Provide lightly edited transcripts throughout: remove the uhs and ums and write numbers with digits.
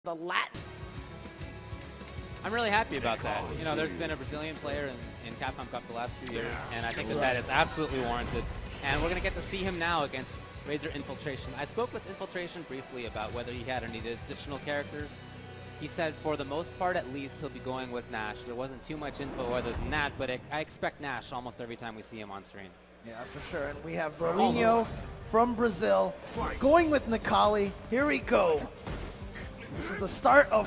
the lat. I'm really happy about that. You know, there's been a Brazilian player in Capcom Cup the last few years, and I think that is absolutely warranted. And we're going to get to see him now against Razer Infiltration. I spoke with Infiltration briefly about whether he had or needed additional characters. He said for the most part, at least, he'll be going with Nash. There wasn't too much info other than that, but I expect Nash almost every time we see him on screen. Yeah, for sure. And we have Brolynho from Brazil going with Nikali. Here we go. This is the start of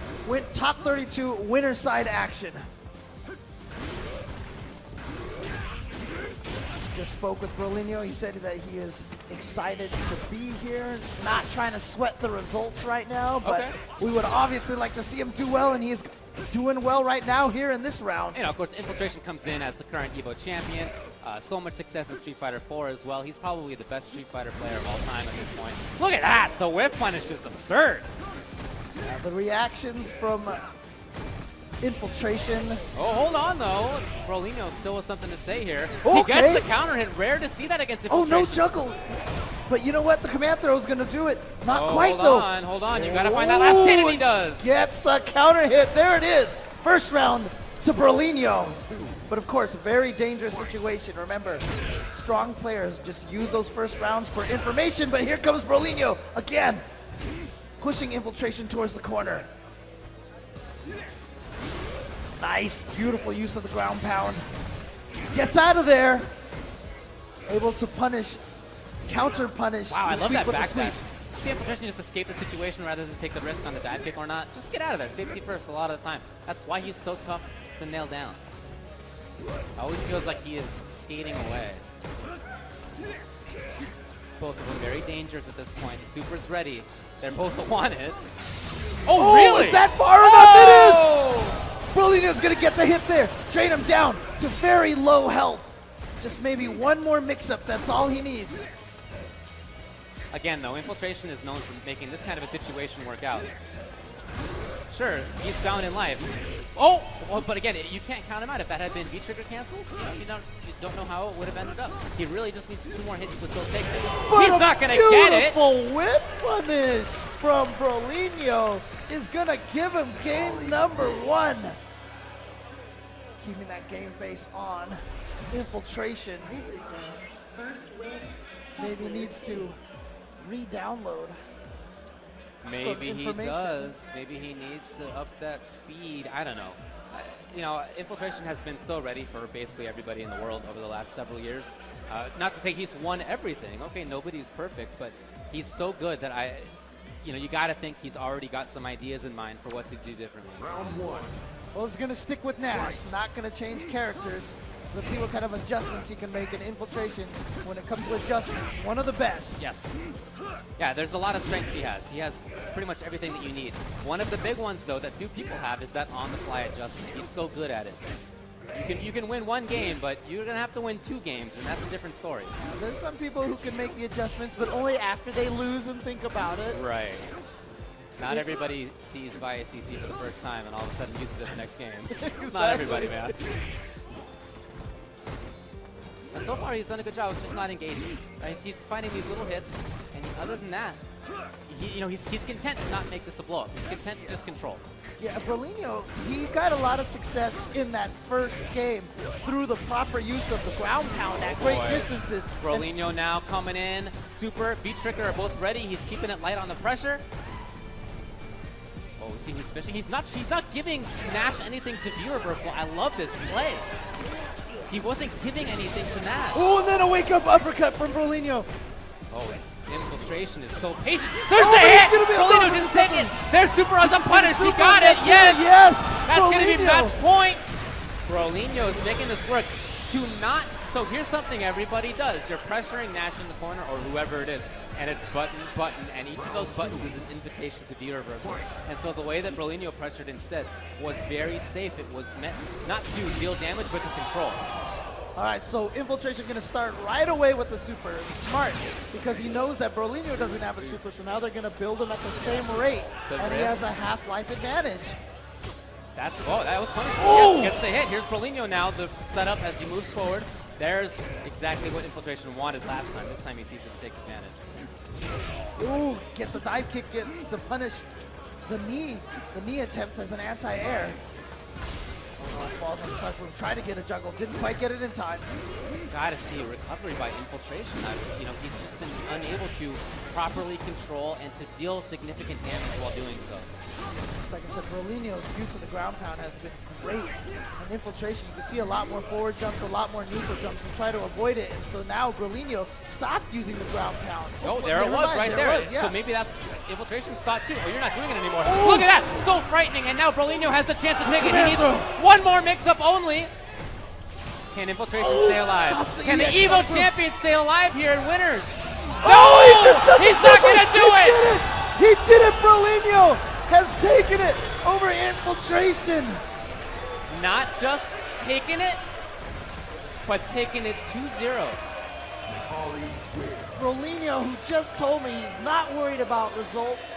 top 32 winner side action. Just spoke with Brolynho. He said that he is excited to be here, not trying to sweat the results right now, but we would obviously like to see him do well, and he's doing well right now here in this round. You know, of course, Infiltration comes in as the current EVO champion. So much success in Street Fighter 4 as well. He's probably the best Street Fighter player of all time at this point. Look at that! The whip punish is absurd. The reactions from Infiltration. Oh, hold on, though. Brolynho still has something to say here. He gets the counter hit. Rare to see that against Infiltration. Oh, no juggle. But you know what? The command throw is going to do it. Not quite, though. Hold on. You got to find that last hit, and he does. Gets the counter hit. There it is. First round to Brolynho. But, of course, very dangerous situation. Remember, strong players just use those first rounds for information. But here comes Brolynho again, pushing Infiltration towards the corner. Nice, beautiful use of the ground pound. Gets out of there. Able to punish, counter punish. Wow, I love that backdash. See Infiltration just escape the situation rather than take the risk on the dive kick or not. Just get out of there. Safety first a lot of the time. That's why he's so tough to nail down. Always feels like he is skating away. Both of them very dangerous at this point. Super's ready. They're both wanted. Oh, really? Is that far enough? It is! Brolynho's gonna get the hit there. Drain him down to very low health. Just maybe one more mix-up, that's all he needs. Again, though, Infiltration is known for making this kind of a situation work out. Sure, he's down in life. Oh, well, but again, you can't count him out. If that had been V-trigger canceled, you don't know how it would have ended up. He really just needs 2 more hits to still take this. But he's not going to get it. Beautiful whip punish from Brolynho is going to give him game number 1. Keeping that game face on. Infiltration. This is the first win. Maybe needs to re-download. Maybe he does. Maybe he needs to up that speed. I don't know. You know, Infiltration has been so ready for basically everybody in the world over the last several years. Not to say he's won everything. Okay, nobody's perfect, but he's so good that you know, you got to think he's already got some ideas in mind for what to do differently. Round 1. Well, he's going to stick with Nash. Not going to change characters. Let's see what kind of adjustments he can make in Infiltration when it comes to adjustments. One of the best. Yes. Yeah, there's a lot of strengths he has. He has pretty much everything that you need. One of the big ones, though, that few people have is that on-the-fly adjustment. He's so good at it. You can win 1 game, but you're going to have to win 2 games, and that's a different story. There's some people who can make the adjustments, but only after they lose and think about it. Right. Not everybody sees via CC for the first time and all of a sudden uses it the next game. It's not everybody, man. And so far, he's done a good job of just not engaging. Right? He's finding these little hits, and other than that, you know, he's content to not make this a blow-up. He's content to just control. Yeah, Brolynho, he got a lot of success in that first game through the proper use of the ground pound at great distances. Brolynho now coming in. Super, V-trigger are both ready. He's keeping it light on the pressure. Oh, see who's fishing. He's not giving Nash anything to V-reversal. I love this play. He wasn't giving anything to Nash. Oh, and then a wake-up uppercut from Brolynho. Oh, Infiltration is so patient. There's the hit! Brolynho didn't take it. There's Super as a punish. He got it. Yes! Yes! That's going to be match point. Brolynho is making this work to not... So here's something everybody does. You're pressuring Nash in the corner or whoever it is, and it's button, and each of those buttons is an invitation to V-reversal. And so the way that Brolynho pressured instead was very safe. It was meant not to deal damage, but to control. All right, so Infiltration going to start right away with the super. It's smart because he knows that Brolynho doesn't have a super, so now they're going to build him at the same rate, and he has a half-life advantage. That was punishable. Yes, gets the hit. Here's Brolynho now, the setup as he moves forward. There's exactly what Infiltration wanted last time. This time he sees if he takes advantage. Ooh, gets the dive kick, gets the punish. the knee attempt as an anti-air. Falls on the side room, trying to get a juggle, didn't quite get it in time. Gotta see recovery by Infiltration. You know, he's just been unable to properly control and to deal significant damage while doing so. Just like I said, Brolynho's use of the ground pound has been great. And Infiltration, you can see a lot more forward jumps, a lot more neutral jumps, and try to avoid it. And so now Brolynho stopped using the ground pound. Oh, there it was, right there. Yeah. So maybe that's Infiltration's thought too. Oh, you're not doing it anymore. Oh. Look at that, so frightening. And now Brolynho has the chance to take it. He needs one more mix-up only. Can Infiltration stay alive? Can the Evo champion stay alive here in winners? No, he just doesn't. He's not gonna do it. He did it. Brolynho has taken it over Infiltration. Not just taking it, but taking it 2-0. Brolynho, who just told me he's not worried about results,